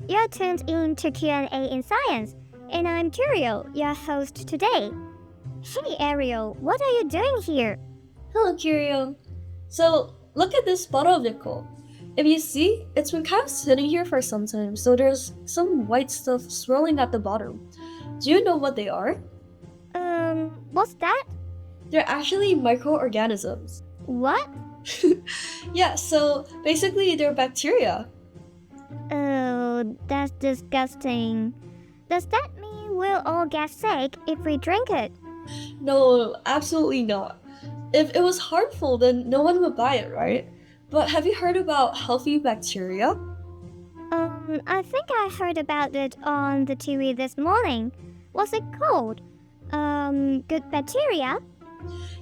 You're tuned in to Q&A in Science, and I'm Currio, your host today. Hey Ariel, what are you doing here? Hello, Curio. So, look at this bottle of nickel. If you see, it's been kind of sitting here for some time, so there's some white stuff swirling at the bottom. Do you know what they are? What's that? They're actually microorganisms. What? Yeah, so basically they're bacteria. Oh, that's disgusting. Does that mean we'll all get sick if we drink it? No, absolutely not. If it was harmful, then no one would buy it, right? But have you heard about healthy bacteria? I think I heard about it on the TV this morning. What's it called? Good bacteria?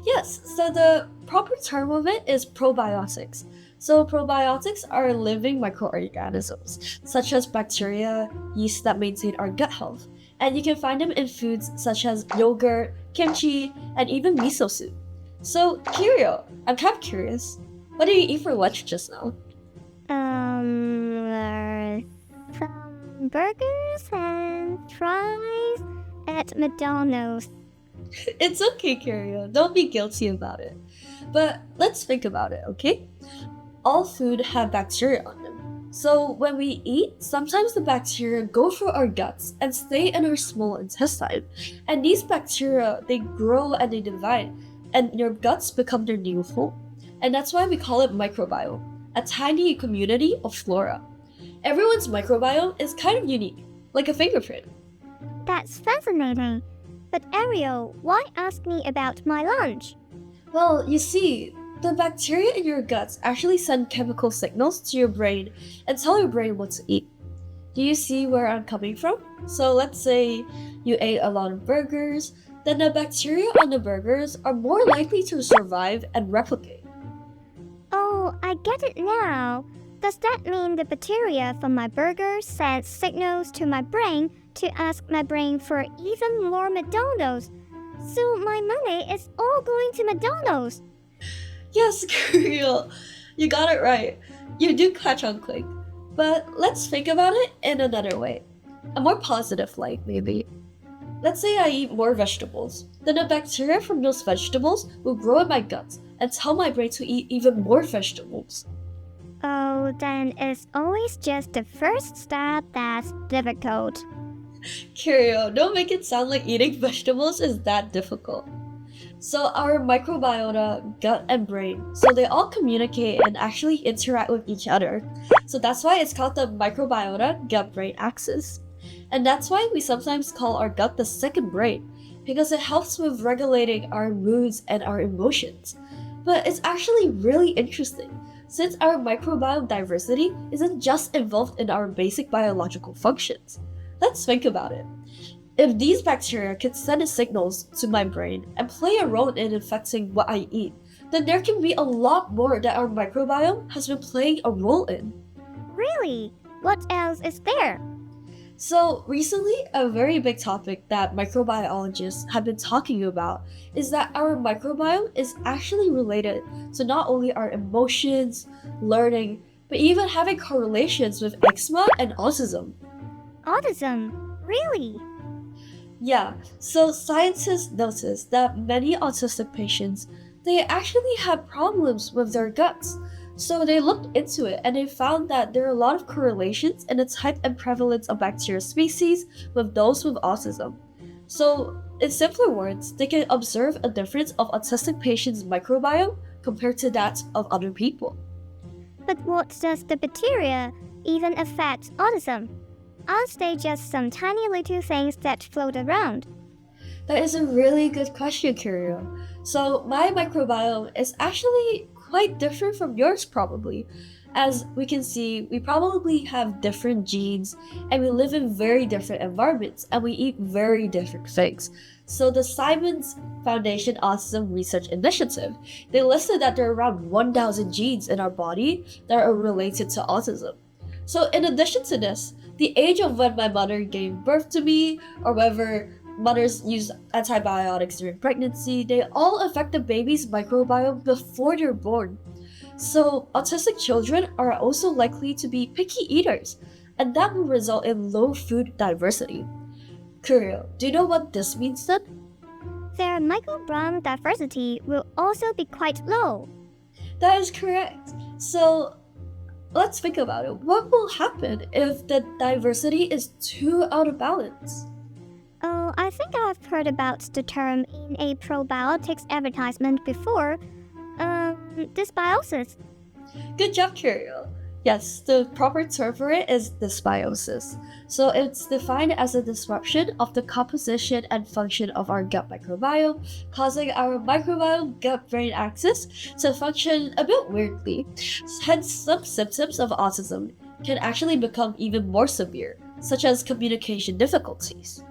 Yes, so the proper term of it is probiotics. So probiotics are living microorganisms, such as bacteria, yeast that maintain our gut health. And you can find them in foods such as yogurt, kimchi, and even miso soup. So, Curio, I'm kind of curious. What did you eat for lunch just now? Uh, some burgers and fries at McDonald's. It's okay, Curio. Don't be guilty about it. But let's think about it, okay? All food have bacteria on them. So when we eat, sometimes the bacteria go through our guts and stay in our small intestine. And these bacteria, they grow and they divide, and your guts become their new home. And that's why we call it microbiome, a tiny community of flora. Everyone's microbiome is kind of unique, like a fingerprint. That's fascinating. But Ariel, why ask me about my lunch? Well, you see, the bacteria in your guts actually send chemical signals to your brain and tell your brain what to eat. Do you see where I'm coming from? So let's say you ate a lot of burgers, then the bacteria on the burgers are more likely to survive and replicate. Oh, I get it now. Does that mean the bacteria from my burger sends signals to my brain to ask my brain for even more McDonald's? So my money is all going to McDonald's. Yes, Kuriel, you got it right. You do catch on quick. But let's think about it in another way. A more positive light, maybe. Let's say I eat more vegetables. Then the bacteria from those vegetables will grow in my guts and tell my brain to eat even more vegetables. Oh, then it's always just the first step that's difficult. Curio, don't make it sound like eating vegetables is that difficult. So our microbiota, gut and brain, so they all communicate and actually interact with each other. So that's why it's called the microbiota gut-brain axis. And that's why we sometimes call our gut the second brain, because it helps with regulating our moods and our emotions. But it's actually really interesting, since our microbiome diversity isn't just involved in our basic biological functions. Let's think about it. If these bacteria can send signals to my brain and play a role in affecting what I eat, then there can be a lot more that our microbiome has been playing a role in. Really? What else is there? So, recently, a very big topic that microbiologists have been talking about is that our microbiome is actually related to not only our emotions, learning, but even having correlations with eczema and autism. Autism? Really? Yeah, so scientists noticed that many autistic patients they actually had problems with their guts. So they looked into it and they found that there are a lot of correlations in the type and prevalence of bacteria species with those with autism. So, in simpler words, they can observe a difference of autistic patients' microbiome compared to that of other people. But what does the bacteria even affect autism? Aren't they just some tiny little things that float around? That is a really good question, Curio. So, my microbiome is actually quite different from yours, probably. As we can see, we probably have different genes and we live in very different environments and we eat very different things. So, the Simons Foundation Autism Research Initiative, they listed that there are around 1,000 genes in our body that are related to autism. So, in addition to this, the age of when my mother gave birth to me, or whether mothers use antibiotics during pregnancy, they all affect the baby's microbiome before they're born. So, autistic children are also likely to be picky eaters, and that will result in low food diversity. Curio, do you know what this means then? Their microbiome diversity will also be quite low. That is correct. So let's think about it. What will happen if the diversity is too out of balance? Oh, I think I've heard about the term in a probiotics advertisement before. Dysbiosis. Good job, Curio. Yes, the proper term for it is dysbiosis. So it's defined as a disruption of the composition and function of our gut microbiome, causing our microbiome gut-brain axis to function a bit weirdly. Hence, some symptoms of autism can actually become even more severe, such as communication difficulties.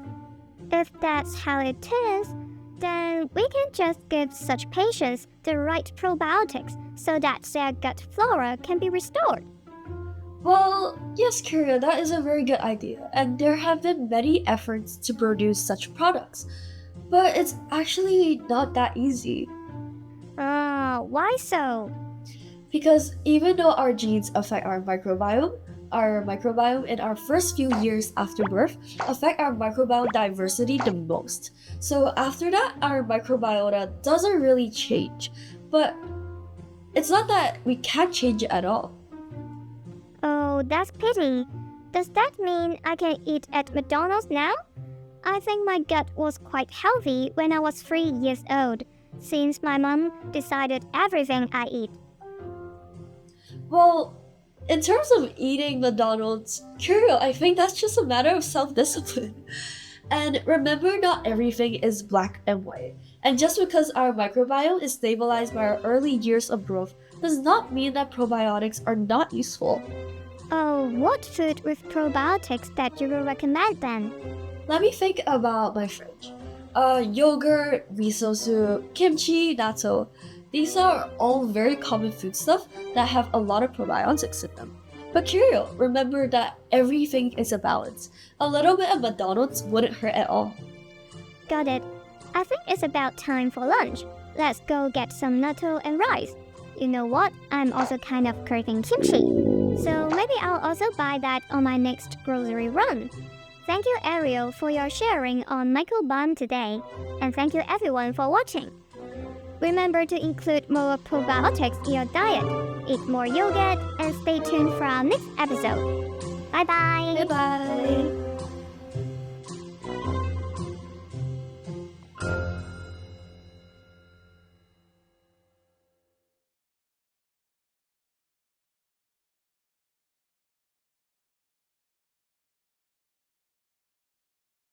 If that's how it is, then we can just give such patients the right probiotics so that their gut flora can be restored. Well, yes, Kyria, that is a very good idea, and there have been many efforts to produce such products, but it's actually not that easy. Why so? Because even though our genes affect our microbiome in our first few years after birth affect our microbiome diversity the most. So after that, our microbiota doesn't really change. But it's not that we can't change it at all. Oh, that's pity. Does that mean I can eat at McDonald's now? I think my gut was quite healthy when I was 3 years old, since my mom decided everything I eat. Well, in terms of eating McDonald's, Curio, I think that's just a matter of self-discipline. And remember, not everything is black and white. And just because our microbiome is stabilized by our early years of growth does not mean that probiotics are not useful. Oh, what food with probiotics that you will recommend then? Let me think about my fridge. Yogurt, miso soup, kimchi, natto. These are all very common foodstuff that have a lot of probiotics in them. But Curio, remember that everything is a balance. A little bit of McDonald's wouldn't hurt at all. Got it. I think it's about time for lunch. Let's go get some natto and rice. You know what? I'm also kind of craving kimchi. So maybe I'll also buy that on my next grocery run. Thank you, Ariel, for your sharing on microbiome today. And thank you everyone for watching. Remember to include more probiotics in your diet, eat more yogurt, and stay tuned for our next episode. Bye bye! Bye bye!